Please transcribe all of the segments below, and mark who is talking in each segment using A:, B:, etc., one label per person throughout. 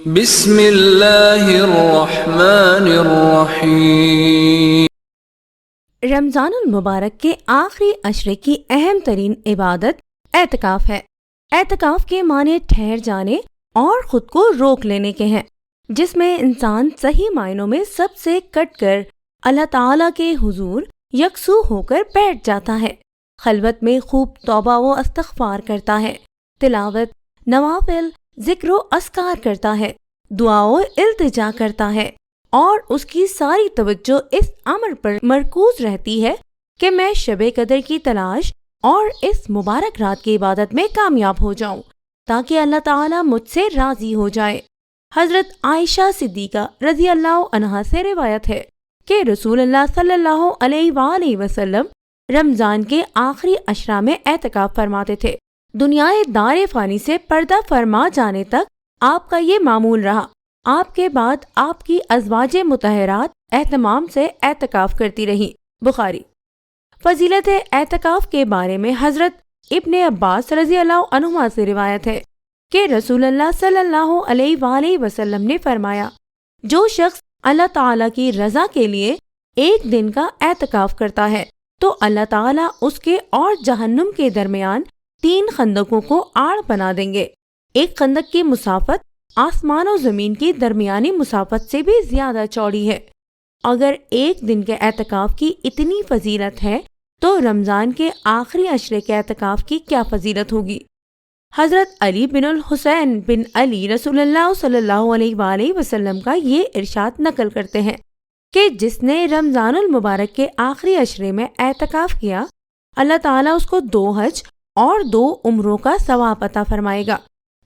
A: بسم اللہ الرحمن الرحیم۔
B: رمضان المبارک کے آخری عشرے کی اہم ترین عبادت اعتکاف ہے۔ اعتکاف کے معنی ٹھہر جانے اور خود کو روک لینے کے ہیں، جس میں انسان صحیح معنوں میں سب سے کٹ کر اللہ تعالیٰ کے حضور یکسو ہو کر بیٹھ جاتا ہے۔ خلوت میں خوب توبہ و استغفار کرتا ہے، تلاوت، نوافل، ذکر و اذکار کرتا ہے، دعا و التجا کرتا ہے، اور اس کی ساری توجہ اس امر پر مرکوز رہتی ہے کہ میں شب قدر کی تلاش اور اس مبارک رات کی عبادت میں کامیاب ہو جاؤں تاکہ اللہ تعالیٰ مجھ سے راضی ہو جائے۔ حضرت عائشہ صدیقہ رضی اللہ عنہا سے روایت ہے کہ رسول اللہ صلی اللہ علیہ وآلہ وسلم رمضان کے آخری عشرہ میں اعتکاف فرماتے تھے۔ دنیا دار فانی سے پردہ فرما جانے تک آپ کا یہ معمول رہا۔ آپ کے بعد آپ کی ازواج مطہرات اہتمام سے اعتکاف کرتی رہی۔ بخاری۔ فضیلت اعتکاف کے بارے میں حضرت ابن عباس رضی اللہ عنہما سے روایت ہے کہ رسول اللہ صلی اللہ علیہ وآلہ وسلم نے فرمایا، جو شخص اللہ تعالیٰ کی رضا کے لیے ایک دن کا اعتکاف کرتا ہے تو اللہ تعالیٰ اس کے اور جہنم کے درمیان 3 خندقوں کو آڑ بنا دیں گے۔ ایک خندق کی مسافت آسمان و زمین کی درمیانی مسافت سے بھی زیادہ چوڑی ہے۔ اگر ایک دن کے اعتکاف کی اتنی فضیلت ہے تو رمضان کے آخری عشرے کے اعتکاف کی کیا فضیلت ہوگی؟ حضرت علی بن الحسین بن علی رسول اللہ صلی اللہ علیہ وآلہ وسلم کا یہ ارشاد نقل کرتے ہیں کہ جس نے رمضان المبارک کے آخری عشرے میں اعتکاف کیا، اللہ تعالیٰ اس کو 2 حج اور 2 عمروں کا ثواب عطا فرمائے گا۔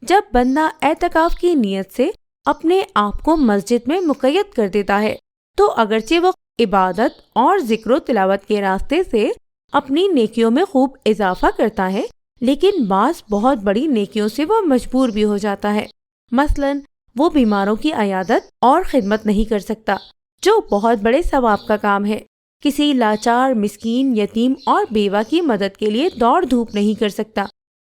B: جب بندہ اعتکاف کی نیت سے اپنے آپ کو مسجد میں مقید کر دیتا ہے تو اگرچہ وہ عبادت اور ذکر و تلاوت کے راستے سے اپنی نیکیوں میں خوب اضافہ کرتا ہے، لیکن بعض بہت بڑی نیکیوں سے وہ مجبور بھی ہو جاتا ہے۔ مثلاً وہ بیماروں کی عیادت اور خدمت نہیں کر سکتا، جو بہت بڑے ثواب کا کام ہے۔ کسی لاچار، مسکین، یتیم اور بیوہ کی مدد کے لیے دوڑ دھوپ نہیں کر سکتا،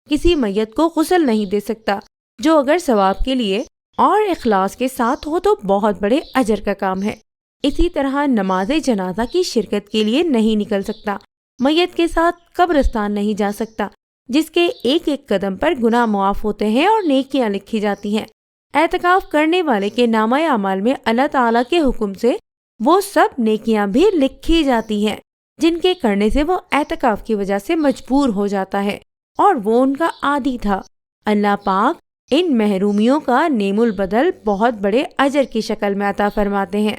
B: کسی میت کو غسل نہیں دے سکتا، جو اگر ثواب کے لیے اور اخلاص کے ساتھ ہو تو بہت بڑے اجر کا کام ہے۔ اسی طرح نماز جنازہ کی شرکت کے لیے نہیں نکل سکتا، میت کے ساتھ قبرستان نہیں جا سکتا، جس کے ایک ایک قدم پر گناہ معاف ہوتے ہیں اور نیکیاں لکھی جاتی ہیں۔ اعتکاف کرنے والے کے نامہ اعمال میں اللہ تعالیٰ کے حکم سے وہ سب نیکیاں بھی لکھی جاتی ہیں جن کے کرنے سے وہ اعتکاف کی وجہ سے مجبور ہو جاتا ہے اور وہ ان کا عادی تھا۔ اللہ پاک ان محرومیوں کا نعم البدل بہت بڑے اجر کی شکل میں عطا فرماتے ہیں۔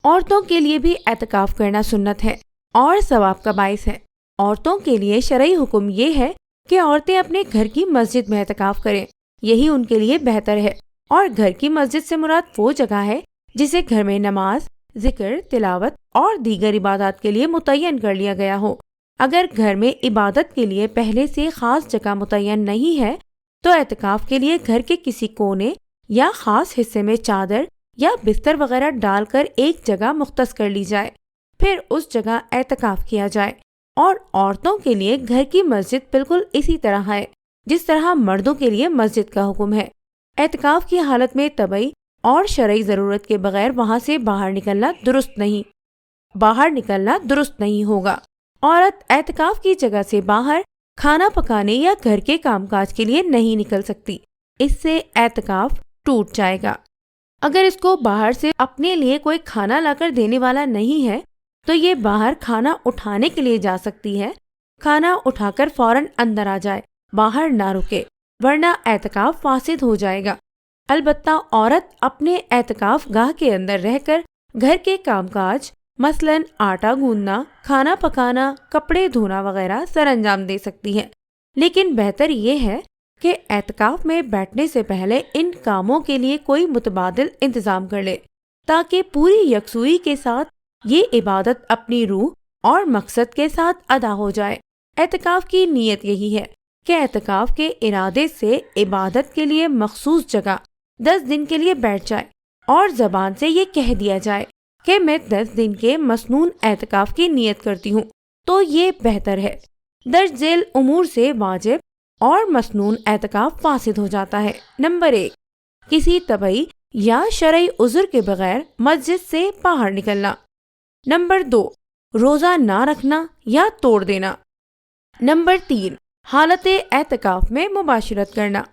B: عورتوں کے لیے بھی اعتکاف کرنا سنت ہے اور ثواب کا باعث ہے۔ عورتوں کے لیے شرعی حکم یہ ہے کہ عورتیں اپنے گھر کی مسجد میں اعتکاف کریں، یہی ان کے لیے بہتر ہے۔ اور گھر کی مسجد سے مراد وہ جگہ ہے جسے گھر میں نماز، ذکر، تلاوت اور دیگر عبادات کے لیے متعین کر لیا گیا ہو۔ اگر گھر میں عبادت کے لیے پہلے سے خاص جگہ متعین نہیں ہے تو اعتکاف کے لیے گھر کے کسی کونے یا خاص حصے میں چادر یا بستر وغیرہ ڈال کر ایک جگہ مختص کر لی جائے، پھر اس جگہ اعتکاف کیا جائے۔ اور عورتوں کے لیے گھر کی مسجد بالکل اسی طرح ہے جس طرح مردوں کے لیے مسجد کا حکم ہے۔ اعتکاف کی حالت میں طبعی اور شرعی ضرورت کے بغیر وہاں سے باہر نکلنا درست نہیں ہوگا۔ عورت اعتکاف کی جگہ سے باہر کھانا پکانے یا گھر کے کام کاج کے لیے نہیں نکل سکتی، اس سے اعتکاف ٹوٹ جائے گا۔ اگر اس کو باہر سے اپنے لیے کوئی کھانا لا کر دینے والا نہیں ہے تو یہ باہر کھانا اٹھانے کے لیے جا سکتی ہے، کھانا اٹھا کر فوراً اندر آ جائے، باہر نہ رکے، ورنہ اعتکاف فاسد ہو جائے گا۔ البتہ عورت اپنے اعتکاف گاہ کے اندر رہ کر گھر کے کام کاج مثلاً آٹا گوندنا، کھانا پکانا، کپڑے دھونا وغیرہ سر انجام دے سکتی ہے، لیکن بہتر یہ ہے کہ اعتکاف میں بیٹھنے سے پہلے ان کاموں کے لیے کوئی متبادل انتظام کر لے تاکہ پوری یکسوئی کے ساتھ یہ عبادت اپنی روح اور مقصد کے ساتھ ادا ہو جائے۔ اعتکاف کی نیت یہی ہے کہ اعتکاف کے ارادے سے عبادت کے لیے مخصوص جگہ 10 دن کے لیے بیٹھ جائے اور زبان سے یہ کہہ دیا جائے کہ میں 10 دن کے مسنون اعتکاف کی نیت کرتی ہوں، تو یہ بہتر ہے۔ درج ذیل امور سے واجب اور مسنون اعتکاف فاسد ہو جاتا ہے۔ نمبر 1، کسی طبعی یا شرعی عذر کے بغیر مسجد سے باہر نکلنا۔ نمبر 2، روزہ نہ رکھنا یا توڑ دینا۔ نمبر 3، حالت اعتکاف میں مباشرت کرنا۔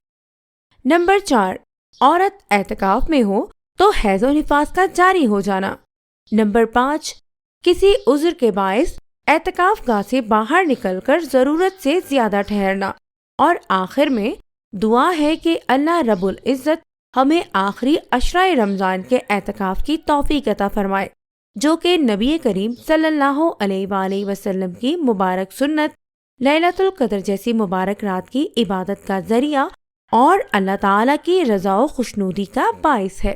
B: نمبر 4، عورت اعتکاف میں ہو تو حیض و نفاس کا جاری ہو جانا۔ نمبر 5، کسی عذر کے باعث اعتکاف گاہ سے باہر نکل کر ضرورت سے زیادہ ٹھہرنا۔ اور آخر میں دعا ہے کہ اللہ رب العزت ہمیں آخری عشرہ رمضان کے اعتکاف کی توفیق عطا فرمائے، جو کہ نبی کریم صلی اللہ علیہ وآلہ وسلم کی مبارک سنت لیلۃ القدر جیسی مبارک رات کی عبادت کا ذریعہ اور اللہ تعالیٰ کی رضا و خوشنودی کا باعث ہے۔